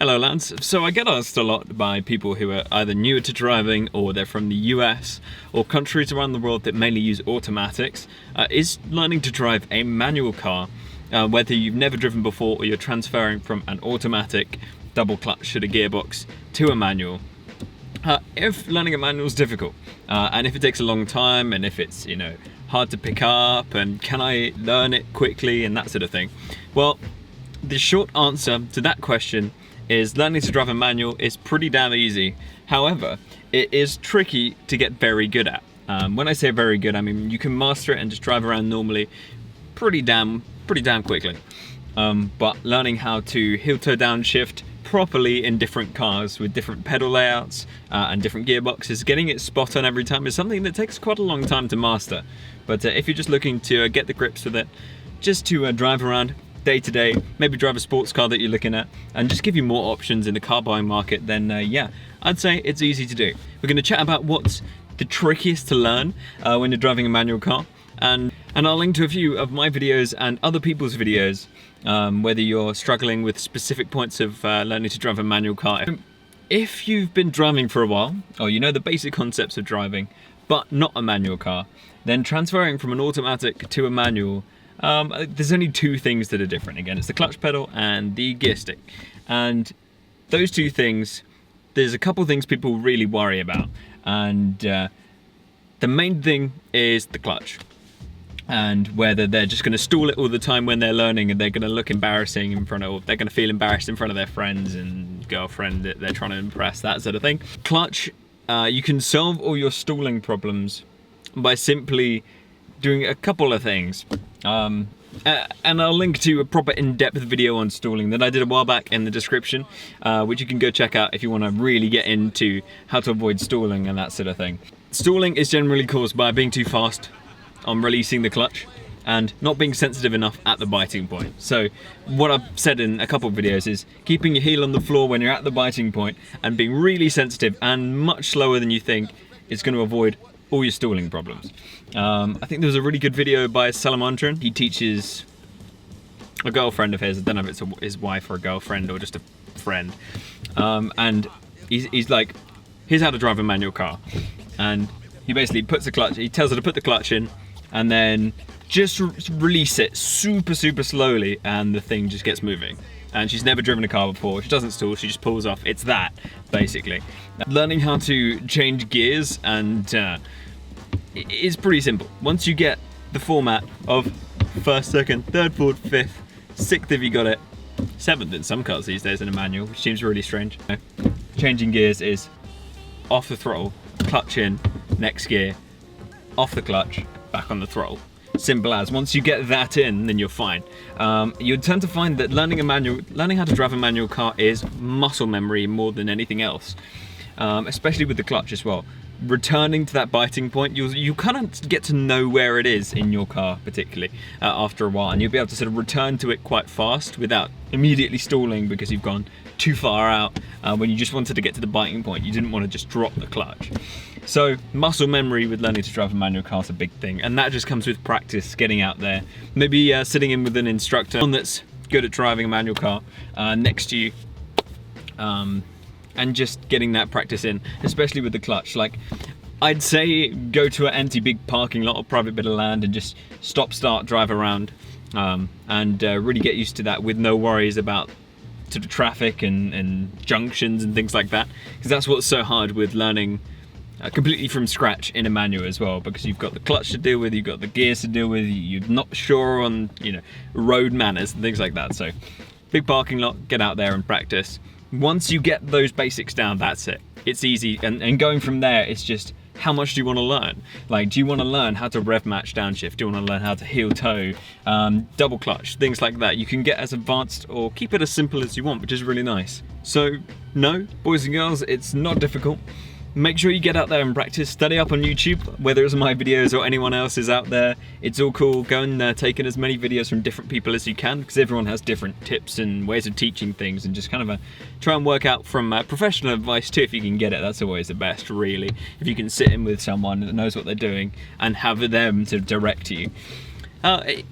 Hello lads. So I get asked a lot by people who are either newer to driving or they're from the US or countries around the world that mainly use automatics, is learning to drive a manual car, whether you've never driven before or you're transferring from an automatic double clutch to the gearbox to a manual. If learning a manual is difficult, and if it takes a long time, and if it's, hard to pick up, and can I learn it quickly and that sort of thing, well, the short answer to that question is learning to drive a manual is pretty damn easy. However, it is tricky to get very good at. When I say very good, I mean you can master it and just drive around normally pretty damn quickly. But learning how to heel-toe downshift properly in different cars with different pedal layouts and different gearboxes, getting it spot on every time is something that takes quite a long time to master. But if you're just looking to get the grips with it, just to drive around day to day, maybe drive a sports car that you're looking at, and just give you more options in the car buying market, then yeah, I'd say it's easy to do. We're going to chat about what's the trickiest to learn when you're driving a manual car, and I'll link to a few of my videos and other people's videos, whether you're struggling with specific points of learning to drive a manual car. If you've been driving for a while, or you know the basic concepts of driving, but not a manual car, then transferring from an automatic to a manual, there's only two things that are different. Again, it's the clutch pedal and the gear stick. And those two things, there's a couple things people really worry about. And the main thing is the clutch. And whether they're just going to stall it all the time when they're learning, and they're going to look embarrassing in front of, or they're going to feel embarrassed in front of their friends and girlfriend that they're trying to impress, that sort of thing. Clutch, you can solve all your stalling problems by simply doing a couple of things. And I'll link to a proper in-depth video on stalling that I did a while back in the description, which you can go check out if you want to really get into how to avoid stalling and that sort of thing. Stalling is generally caused by being too fast on releasing the clutch and not being sensitive enough at the biting point. So what I've said in a couple of videos is keeping your heel on the floor when you're at the biting point and being really sensitive and much slower than you think is going to avoid all your stalling problems. I think there was a really good video by Salamandran. He teaches a girlfriend of his, I don't know if it's his wife or a girlfriend or just a friend, and he's like, here's how to drive a manual car, and he basically puts the clutch, he tells her to put the clutch in and then just release it super slowly, and the thing just gets moving. And she's never driven a car before, she doesn't stall, she just pulls off. It's that, basically. Learning how to change gears and is pretty simple. Once you get the format of first, second, third, fourth, fifth, sixth if you got it, seventh in some cars these days in a manual, which seems really strange. Changing gears is off the throttle, clutch in, next gear, off the clutch, back on the throttle. Simple as. Once you get that in, then you're fine. You'd tend to find that learning how to drive a manual car is muscle memory more than anything else, especially with the clutch as well. Returning to that biting point, you kind of get to know where it is in your car, particularly after a while, and you'll be able to sort of return to it quite fast without immediately stalling because you've gone too far out when you just wanted to get to the biting point. You didn't want to just drop the clutch. So muscle memory with learning to drive a manual car is a big thing, and that just comes with practice, getting out there, maybe sitting in with an instructor, one that's good at driving a manual car next to you, and just getting that practice in, especially with the clutch. Like, I'd say go to an empty big parking lot or private bit of land and just stop, start, drive around, and really get used to that with no worries about sort of traffic and junctions and things like that, because that's what's so hard with learning completely from scratch in a manual as well, because you've got the clutch to deal with, you've got the gears to deal with, you're not sure on road manners and things like that. So big parking lot, get out there and practice. Once you get those basics down, that's it. It's easy, and going from there, it's just how much do you want to learn? Like, do you want to learn how to rev match downshift? Do you want to learn how to heel toe, double clutch, things like that? You can get as advanced or keep it as simple as you want, which is really nice. So no, boys and girls, it's not difficult. Make sure you get out there and practice, study up on YouTube, whether it's my videos or anyone else's out there. It's all cool. Go and take in as many videos from different people as you can, because everyone has different tips and ways of teaching things, and just kind of try and work out from professional advice too, if you can get it. That's always the best, really. If you can sit in with someone that knows what they're doing and have them to direct you.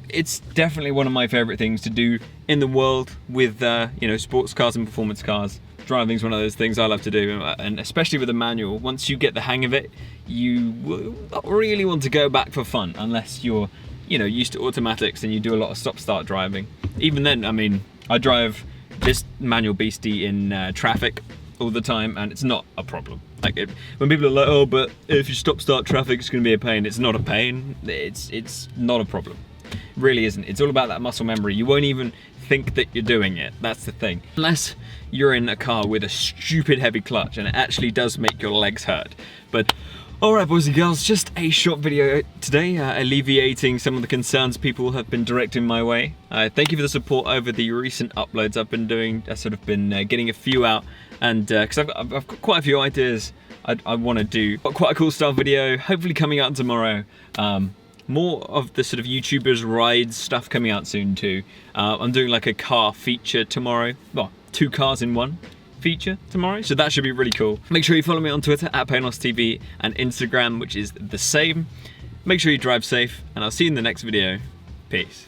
It's definitely one of my favorite things to do in the world with you know, sports cars and performance cars. Driving is one of those things I love to do, and especially with a manual, once you get the hang of it, you will not really want to go back for fun unless you're, you know, used to automatics and you do a lot of stop-start driving. Even then, I mean, I drive this manual beastie in traffic all the time, and it's not a problem. Like, when people are like, oh, but if you stop-start traffic, it's going to be a pain. It's not a pain. It's not a problem. It really isn't. It's all about that muscle memory. You won't even think that you're doing it. That's the thing. Unless you're in a car with a stupid heavy clutch and it actually does make your legs hurt. But alright, boys and girls, just a short video today, alleviating some of the concerns people have been directing my way. Thank you for the support over the recent uploads I've been doing. I've sort of been getting a few out, and because I've got quite a few ideas I want to do. Got quite a cool style video, hopefully coming out tomorrow. More of the sort of YouTubers rides stuff coming out soon too. I'm doing like a car feature tomorrow. Well, 2 cars in 1 feature tomorrow, so that should be really cool. Make sure you follow me on Twitter at PaynosTV and Instagram, which is the same. Make sure you drive safe, and I'll see you in the next video. Peace.